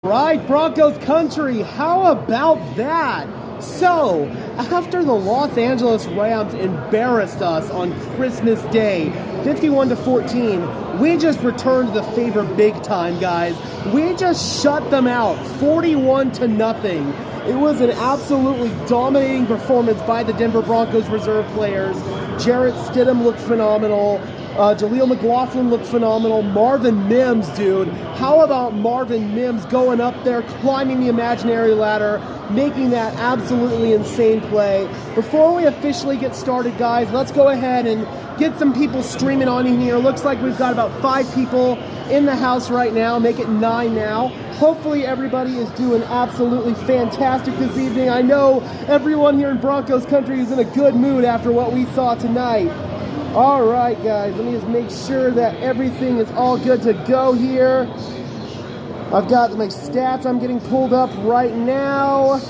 Right, Broncos country, how about that? So, after the Los Angeles Rams embarrassed us on Christmas Day, 51-14, we just returned the favor big time, guys. We just shut them out, 41-0. It was an absolutely dominating performance by the Denver Broncos reserve players. Jarrett Stidham looked phenomenal. Jaleel McLaughlin looked phenomenal. Marvin Mims, dude. How about Marvin Mims going up there, climbing the imaginary ladder, making that absolutely insane play? Before we officially get started, guys, let's go ahead and get some people streaming on in here. Looks like we've got about 5 people in the house right now. Make it 9 now. Hopefully everybody is doing absolutely fantastic this evening. I know everyone here in Broncos country is in a good mood after what we saw tonight. All right, guys, let me just make sure that everything is all good to go here. I've got my stats I'm getting pulled up right now.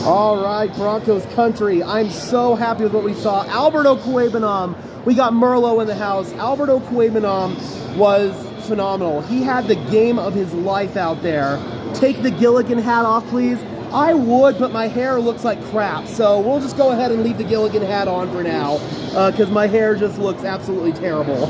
All right, Broncos country, I'm so happy with what we saw. Alberto Cuebanam, we got Merlo in the house. Alberto Cuebanam was phenomenal. He had the game of his life out there. Take the Gilligan hat off, please. I would, but my hair looks like crap, so we'll just go ahead and leave the Gilligan hat on for now, because my hair just looks absolutely terrible.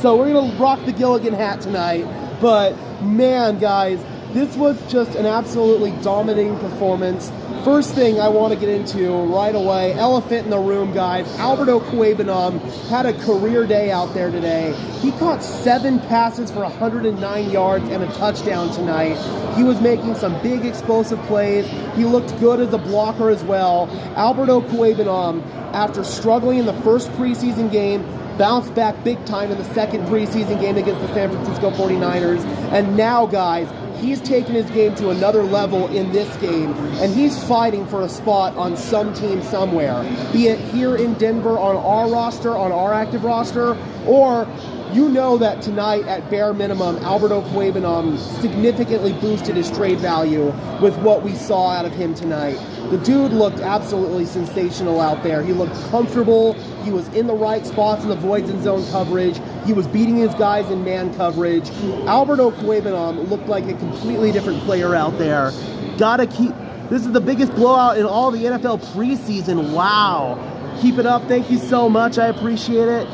So we're going to rock the Gilligan hat tonight, but man, guys, this was just an absolutely dominating performance. First thing I want to get into right away, elephant in the room, guys. Alberto Cuebanam had a career day out there today. He caught 7 passes for 109 yards and a touchdown tonight. He was making some big explosive plays. He looked good as a blocker as well. Alberto Cuebanam, after struggling in the first preseason game, bounced back big time in the second preseason game against the San Francisco 49ers. And now, guys, he's taken his game to another level in this game, and he's fighting for a spot on some team somewhere, be it here in Denver on our roster, on our active roster, or you know that tonight, at bare minimum, Alberto Cuebanam significantly boosted his trade value with what we saw out of him tonight. The dude looked absolutely sensational out there. He looked comfortable. He was in the right spots in the voids and zone coverage. He was beating his guys in man coverage. Alberto Cuebanam looked like a completely different player out there. This is the biggest blowout in all the NFL preseason. Wow. Keep it up. Thank you so much. I appreciate it.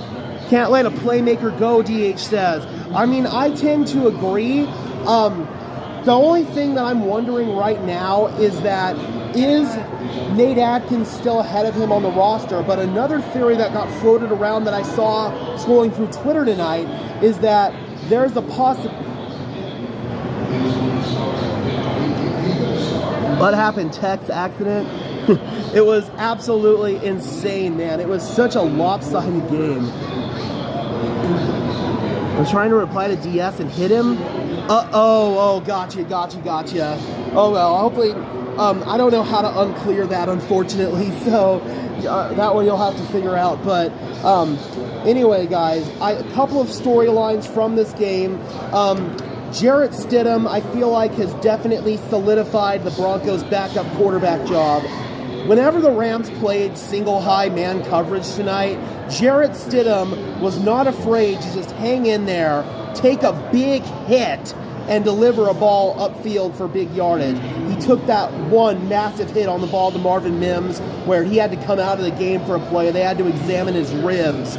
Can't let a playmaker go, DH says. I mean, I tend to agree. The only thing that I'm wondering right now is Nate Atkins still ahead of him on the roster? But another theory that got floated around that I saw scrolling through Twitter tonight is that there's a possibility. What happened? Text accident? It was absolutely insane, man. It was such a lopsided game. I was trying to reply to DS and hit him. Oh, gotcha. Oh, well, hopefully, I don't know how to unclear that, unfortunately, so that one you'll have to figure out. But anyway, guys, a couple of storylines from this game. Jarrett Stidham, I feel like, has definitely solidified the Broncos' backup quarterback job. Whenever the Rams played single high man coverage tonight, Jarrett Stidham was not afraid to just hang in there, take a big hit, and deliver a ball upfield for big yardage. He took that one massive hit on the ball to Marvin Mims where he had to come out of the game for a play. They had to examine his ribs.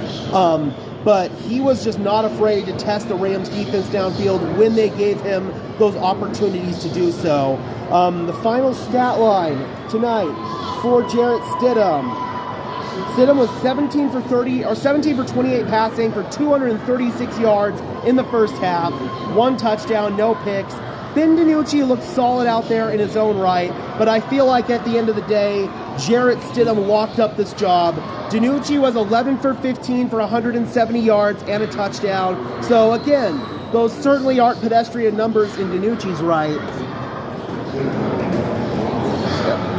But he was just not afraid to test the Rams defense downfield when they gave him those opportunities to do so. The final stat line tonight for Jarrett Stidham. Stidham was 17 for 28 passing for 236 yards in the first half. 1 touchdown, no picks. Ben DiNucci looked solid out there in his own right, but I feel like at the end of the day, Jarrett Stidham locked up this job. DiNucci was 11 for 15 for 170 yards and a touchdown. So again, those certainly aren't pedestrian numbers in DiNucci's right.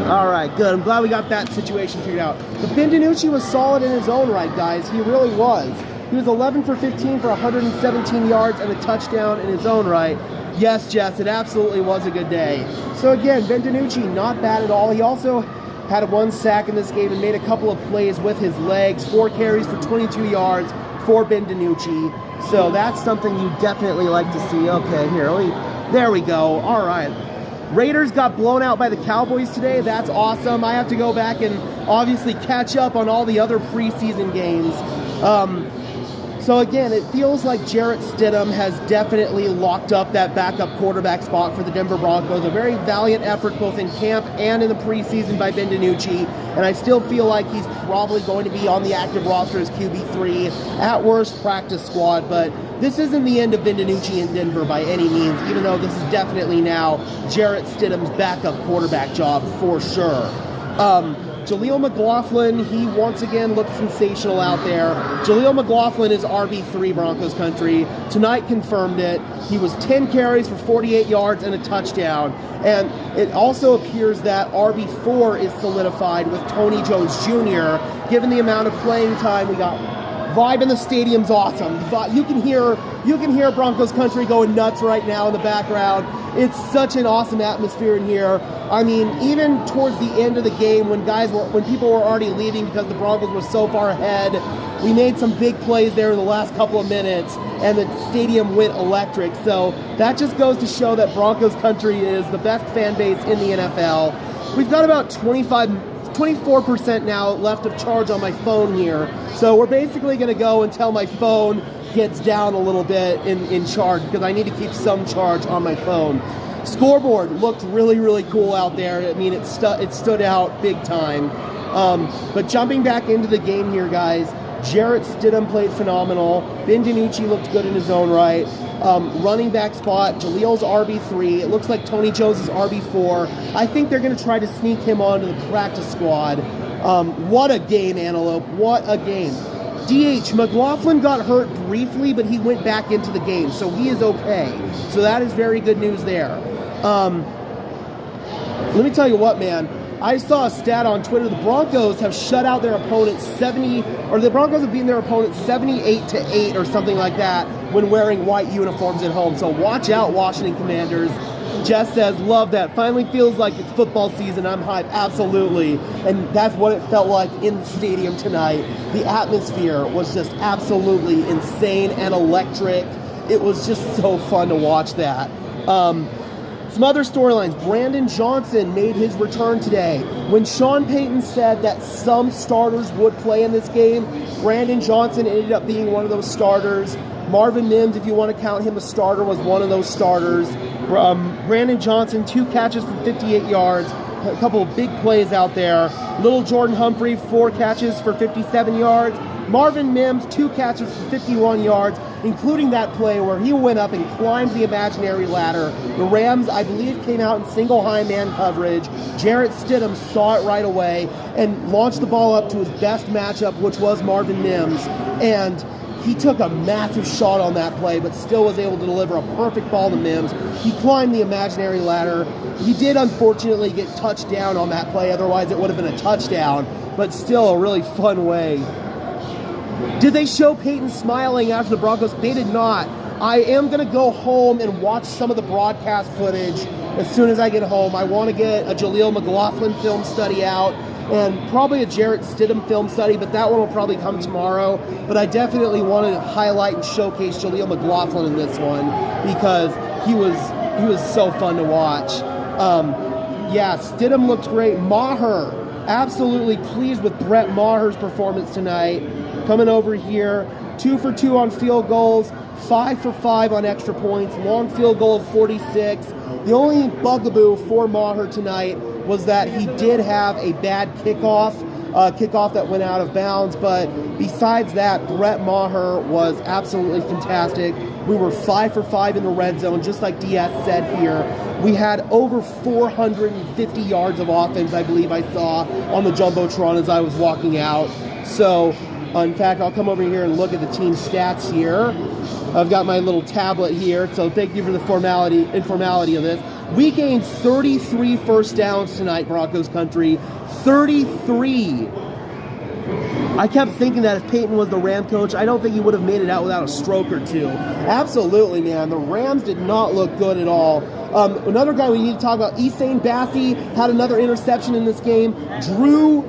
All right, good. I'm glad we got that situation figured out. But Ben DiNucci was solid in his own right, guys. He really was. He was 11 for 15 for 117 yards and a touchdown in his own right. Yes, Jess, it absolutely was a good day. So again, Ben DiNucci, not bad at all. He also had 1 sack in this game and made a couple of plays with his legs. 4 carries for 22 yards for Ben DiNucci. So that's something you definitely like to see. Okay, here, let me There we go. All right. Raiders got blown out by the Cowboys today. That's awesome. I have to go back and obviously catch up on all the other preseason games. So again, it feels like Jarrett Stidham has definitely locked up that backup quarterback spot for the Denver Broncos. A very valiant effort both in camp and in the preseason by Ben DiNucci. And I still feel like he's probably going to be on the active roster as QB3, at worst practice squad. But this isn't the end of Ben DiNucci in Denver by any means, even though this is definitely now Jarrett Stidham's backup quarterback job for sure. Jaleel McLaughlin, he once again looked sensational out there. Jaleel McLaughlin is RB3 Broncos country. Tonight confirmed it. He was 10 carries for 48 yards and a touchdown. And it also appears that RB4 is solidified with Tony Jones Jr. Given the amount of playing time we got. Vibe in the stadium's awesome. You can hear Broncos country going nuts right now in the background. It's such an awesome atmosphere in here. I mean, even towards the end of the game, when people were already leaving because the Broncos were so far ahead, we made some big plays there in the last couple of minutes, and the stadium went electric. So that just goes to show that Broncos country is the best fan base in the NFL. We've got about 24% now left of charge on my phone here. So we're basically going to go until my phone gets down a little bit in charge, because I need to keep some charge on my phone. Scoreboard looked really, really cool out there. I mean, it stood out big time. But jumping back into the game here, guys, Jarrett Stidham played phenomenal. Ben DiNucci looked good in his own right. Running back spot, Jaleel's RB3. It looks like Tony Jones is RB4. I think they're going to try to sneak him onto the practice squad. What a game, Antelope. What a game. DH, McLaughlin got hurt briefly, but he went back into the game, so he is okay. So that is very good news there. Let me tell you what, man. I saw a stat on Twitter. The Broncos have shut out their opponents the Broncos have beaten their opponents 78-8 or something like that when wearing white uniforms at home. So watch out, Washington Commanders. Jess says, love that. Finally feels like it's football season. I'm hyped. Absolutely. And that's what it felt like in the stadium tonight. The atmosphere was just absolutely insane and electric. It was just so fun to watch that. Some other storylines. Brandon Johnson made his return today. When Sean Payton said that some starters would play in this game, Brandon Johnson ended up being one of those starters. Marvin Mims, if you want to count him a starter, was one of those starters. Brandon Johnson, 2 catches for 58 yards. A couple of big plays out there. Little Jordan Humphrey, 4 catches for 57 yards. Marvin Mims, 2 catches for 51 yards, including that play where he went up and climbed the imaginary ladder. The Rams, I believe, came out in single high man coverage. Jarrett Stidham saw it right away and launched the ball up to his best matchup, which was Marvin Mims. And he took a massive shot on that play, but still was able to deliver a perfect ball to Mims. He climbed the imaginary ladder. He did, unfortunately, get touched down on that play. Otherwise, it would have been a touchdown, but still a really fun way. Did they show Peyton smiling after the Broncos? They did not. I am going to go home and watch some of the broadcast footage as soon as I get home. I want to get a Jaleel McLaughlin film study out and probably a Jarrett Stidham film study, but that one will probably come tomorrow. But I definitely wanted to highlight and showcase Jaleel McLaughlin in this one because he was so fun to watch. Yeah, Stidham looked great. Maher, absolutely pleased with Brett Maher's performance tonight. Coming over here, 2 for 2 on field goals, 5 for 5 on extra points, long field goal of 46. The only bugaboo for Maher tonight was that he did have a bad kickoff that went out of bounds. But besides that, Brett Maher was absolutely fantastic. We were 5 for 5 in the red zone, just like Diaz said here. We had over 450 yards of offense, I believe I saw on the Jumbotron as I was walking out. So, in fact, I'll come over here and look at the team stats here. I've got my little tablet here, so thank you for the informality of this. We gained 33 first downs tonight, Broncos country. 33. I kept thinking that if Peyton was the Ram coach, I don't think he would have made it out without a stroke or two. Absolutely, man. The Rams did not look good at all. Another guy we need to talk about, Essane Bassi, had another interception in this game. Drew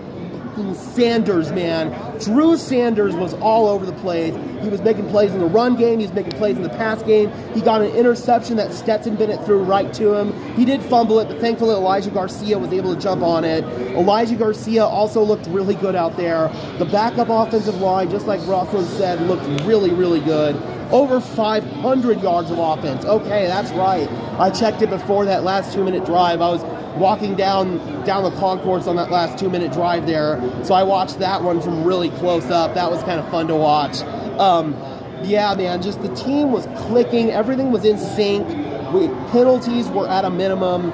fucking Sanders, man. Drew Sanders was all over the place. He was making plays in the run game. He was making plays in the pass game. He got an interception that Stetson Bennett threw right to him. He did fumble it, but thankfully Elijah Garcia was able to jump on it. Elijah Garcia also looked really good out there. The backup offensive line, just like Rothman said, looked really, really good. Over 500 yards of offense. Okay, that's right. I checked it before that last 2-minute drive. I was walking down the concourse on that last 2-minute drive there, so I watched that one from really close up. That was kind of fun to watch. Yeah, man, just the team was clicking. Everything was in sync. Penalties were at a minimum.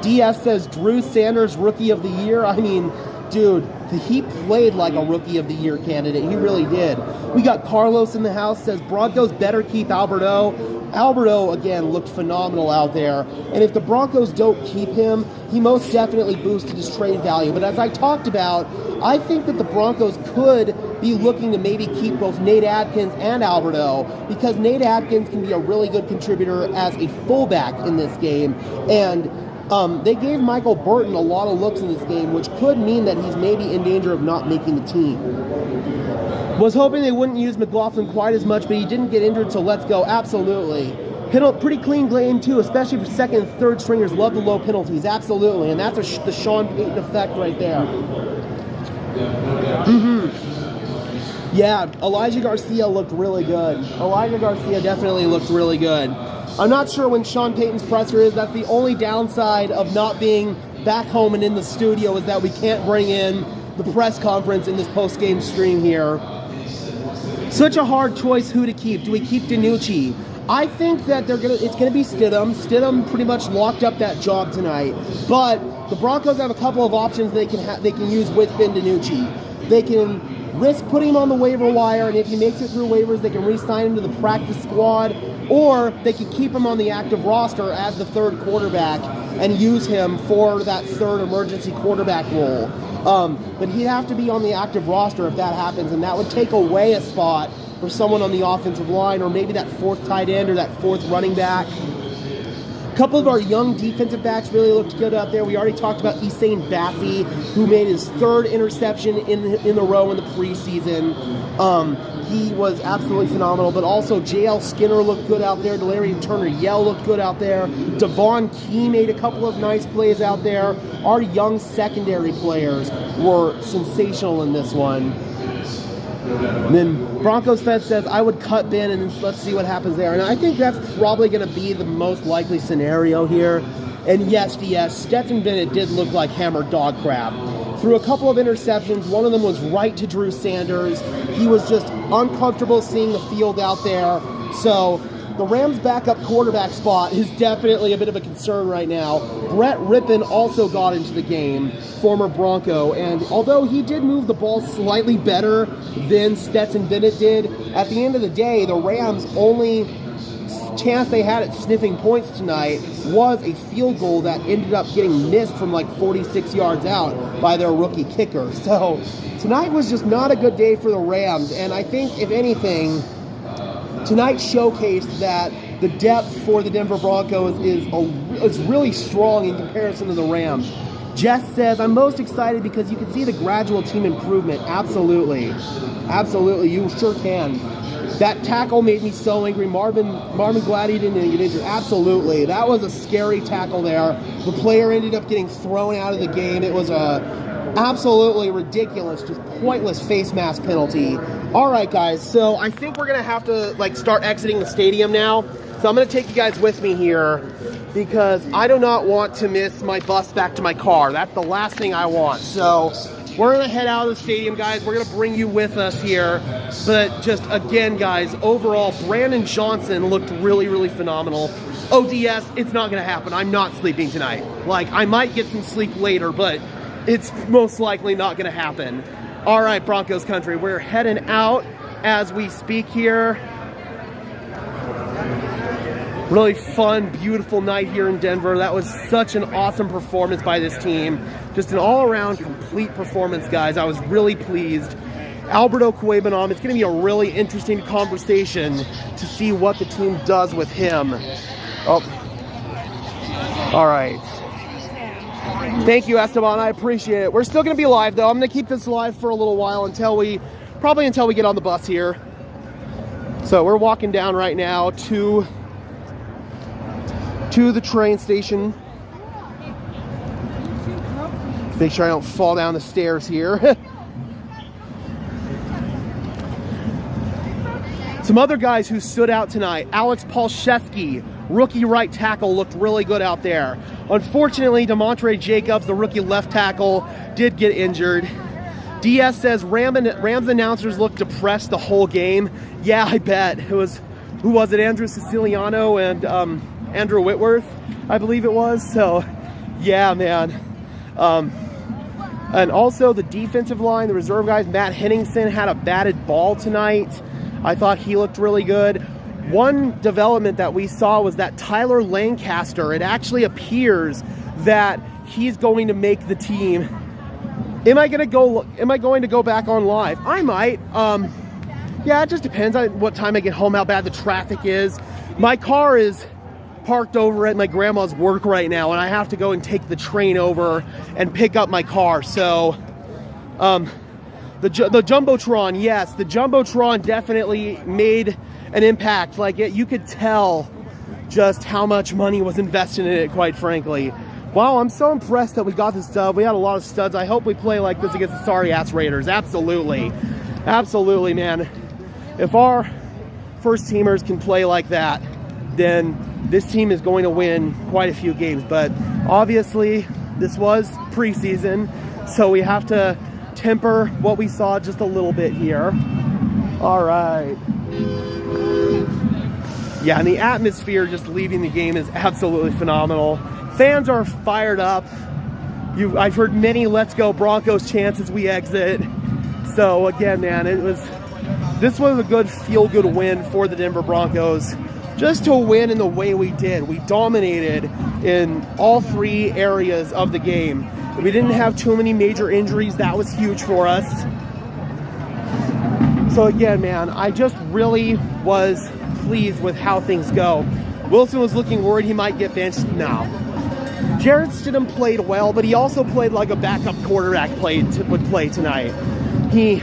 DS says Drew Sanders Rookie of the Year. I mean, dude, he played like a Rookie of the Year candidate. He really did. We got Carlos in the house, says Broncos better keep Alberto. Alberto, again, looked phenomenal out there. And if the Broncos don't keep him, he most definitely boosted his trade value. But as I talked about, I think that the Broncos could be looking to maybe keep both Nate Adkins and Alberto, because Nate Adkins can be a really good contributor as a fullback in this game. And they gave Michael Burton a lot of looks in this game, which could mean that he's maybe in danger of not making the team. Was hoping they wouldn't use McLaughlin quite as much, but he didn't get injured, so let's go. Absolutely. Pretty clean game, too, especially for second and third stringers. Love the low penalties. Absolutely. And that's the Sean Payton effect right there. Yeah, Elijah Garcia looked really good. Elijah Garcia definitely looked really good. I'm not sure when Sean Payton's presser is. That's the only downside of not being back home and in the studio, is that we can't bring in the press conference in this post-game stream here. Such a hard choice who to keep. Do we keep DiNucci? I think that it's gonna be Stidham. Stidham pretty much locked up that job tonight. But the Broncos have a couple of options they can use with Ben DiNucci. They can risk putting him on the waiver wire, and if he makes it through waivers, they can re-sign him to the practice squad, or they can keep him on the active roster as the third quarterback and use him for that third emergency quarterback role. But he'd have to be on the active roster if that happens, and that would take away a spot for someone on the offensive line, or maybe that fourth tight end or that fourth running back. A couple of our young defensive backs really looked good out there. We already talked about Hussein Bassi, who made his third interception in the row in the preseason. He was absolutely phenomenal, but also J.L. Skinner looked good out there. Delarian Turner-Yell looked good out there. Devon Key made a couple of nice plays out there. Our young secondary players were sensational in this one. And then Broncos Fed says, I would cut Ben, and let's see what happens there. And I think that's probably going to be the most likely scenario here. And yes, Stetson Bennett did look like hammered dog crap. Threw a couple of interceptions. One of them was right to Drew Sanders. He was just uncomfortable seeing the field out there. So the Rams' backup quarterback spot is definitely a bit of a concern right now. Brett Rippon also got into the game, former Bronco, and although he did move the ball slightly better than Stetson Bennett did, at the end of the day, the Rams' only chance they had at sniffing points tonight was a field goal that ended up getting missed from like 46 yards out by their rookie kicker. So tonight was just not a good day for the Rams, and I think, if anything, tonight showcased that the depth for the Denver Broncos is really strong in comparison to the Rams. Jess says, I'm most excited because you can see the gradual team improvement. Absolutely. Absolutely, you sure can. That tackle made me so angry. Marvin glad he didn't get injured. Absolutely. That was a scary tackle there. The player ended up getting thrown out of the game. It was a absolutely ridiculous, just pointless face mask penalty. All right, guys, so I think we're going to have to start exiting the stadium now. So I'm going to take you guys with me here because I do not want to miss my bus back to my car. That's the last thing I want. So we're going to head out of the stadium, guys. We're going to bring you with us here. But just, again, guys, overall, Brandon Johnson looked really, really phenomenal. ODS, it's not going to happen. I'm not sleeping tonight. I might get some sleep later, but it's most likely not going to happen. All right, Broncos country, we're heading out as we speak here. Really fun, beautiful night here in Denver. That was such an awesome performance by this team. Just an all-around complete performance, guys. I was really pleased. Alberto Cuebanam, it's going to be a really interesting conversation to see what the team does with him. Oh, all right. Thank you, Esteban. I appreciate it. We're still going to be live, though. I'm going to keep this live for a little while until we get on the bus here. So we're walking down right now to the train station. Make sure I don't fall down the stairs here. Some other guys who stood out tonight. Alex Palszewski, rookie right tackle, looked really good out there. Unfortunately, Demontre Jacobs, the rookie left tackle, did get injured. DS says Rams announcers looked depressed the whole game. Yeah, I bet. It was, who was it? Andrew Siciliano and Andrew Whitworth, I believe it was. So, yeah, man. And also the defensive line, the reserve guys, Matt Henningsen had a batted ball tonight. I thought he looked really good. One development that we saw was that Tyler Lancaster, it actually appears that he's going to make the team. Am I going to go back on live? I might. Yeah, it just depends on what time I get home, how bad the traffic is. My car is parked over at my grandma's work right now, and I have to go and take the train over and pick up my car. So, the Jumbotron, yes, the Jumbotron definitely made an impact. Like, you could tell just how much money was invested in it, quite frankly. Wow, I'm so impressed that we got this dub. We had a lot of studs. I hope we play like this against the sorry-ass Raiders. Absolutely. Absolutely, man. If our first-teamers can play like that, then this team is going to win quite a few games. But obviously, this was preseason, so we have to temper what we saw just a little bit here. All right. Yeah, and the atmosphere just leaving the game is absolutely phenomenal. Fans are fired up. I've heard many "Let's Go Broncos" chants as we exit. So again, man, this was a good feel-good win for the Denver Broncos. Just to win in the way we did. We dominated in all three areas of the game. We didn't have too many major injuries. That was huge for us. So again, man, I just really was pleased with how things go. Wilson was looking worried he might get benched. No. Jarrett Stidham played well, but he also played like a backup quarterback would play tonight. He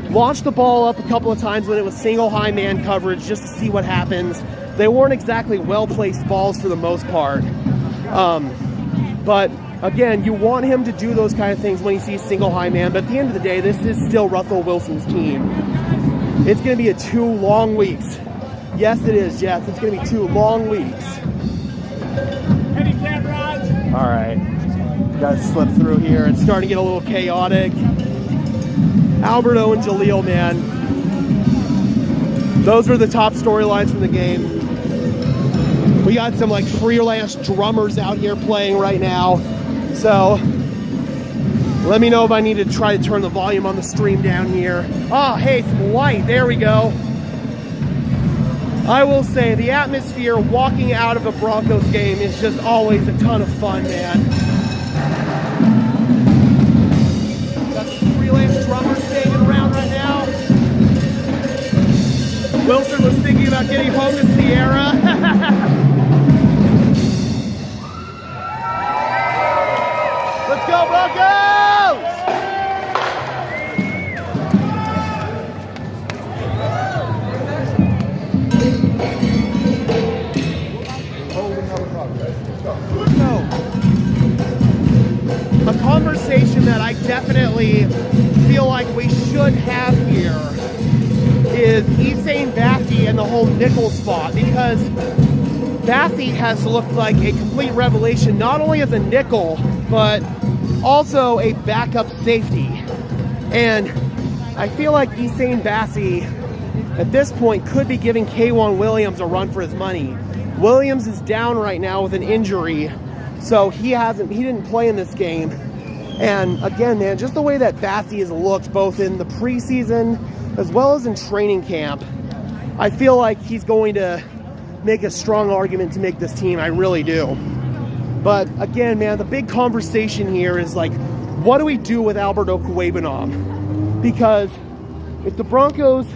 launched the ball up a couple of times when it was single high man coverage just to see what happens. They weren't exactly well-placed balls for the most part. But again, you want him to do those kind of things when he sees single high man. But at the end of the day, this is still Russell Wilson's team. It's going to be 2 long weeks. Yes, it is, Jess. It's going to be 2 long weeks. All right. Got to slip through here. It's starting to get a little chaotic. Alberto and Jaleel, man. Those were the top storylines from the game. We got some like freelance drummers out here playing right now. So let me know if I need to try to turn the volume on the stream down here. Oh, hey, some light. There we go. I will say the atmosphere walking out of a Broncos game is just always a ton of fun, man. Got some freelance drummers hanging around right now. Wilson was thinking about getting home to Sierra. Let's go, Broncos! A conversation that I definitely feel like we should have here is Essane Bassey and the whole nickel spot, because Bassey has looked like a complete revelation, not only as a nickel, but also a backup safety. And I feel like Essane Bassey at this point could be giving K'Wan Williams a run for his money. Williams is down right now with an injury, so he didn't play in this game. And again, man, just the way that Bassey has looked both in the preseason as well as in training camp, I feel like he's going to make a strong argument to make this team. I really do. But again, man, the big conversation here is like, what do we do with Alberto Cuebanam? Because if the Broncos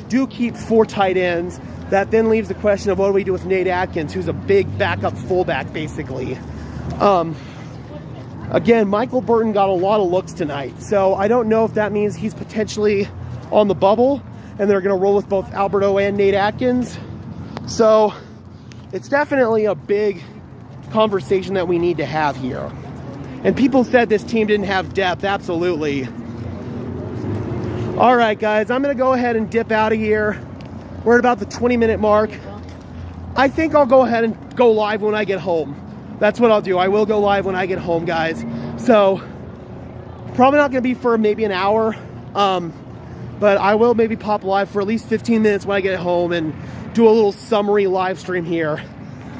do keep 4 tight ends, that then leaves the question of what do we do with Nate Atkins, who's a big backup fullback, basically. Again, Michael Burton got a lot of looks tonight, so I don't know if that means he's potentially on the bubble and they're going to roll with both Alberto and Nate Atkins. So it's definitely a big conversation that we need to have here. And people said this team didn't have depth. Absolutely. All right, guys, I'm going to go ahead and dip out of here. We're at about the 20-minute mark. I think I'll go ahead and go live when I get home. That's what I'll do. I will go live when I get home, guys. So probably not going to be for maybe an hour, but I will maybe pop live for at least 15 minutes when I get home and do a little summary live stream here.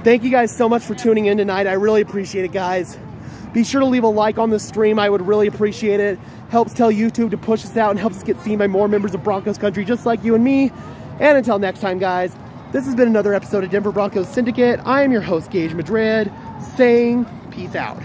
Thank you guys so much for tuning in tonight. I really appreciate it, guys. Be sure to leave a like on the stream. I would really appreciate it. Helps tell YouTube to push us out and helps us get seen by more members of Broncos country just like you and me. And until next time, guys, this has been another episode of Denver Broncos Syndicate. I am your host, Gage Madrid, saying peace out.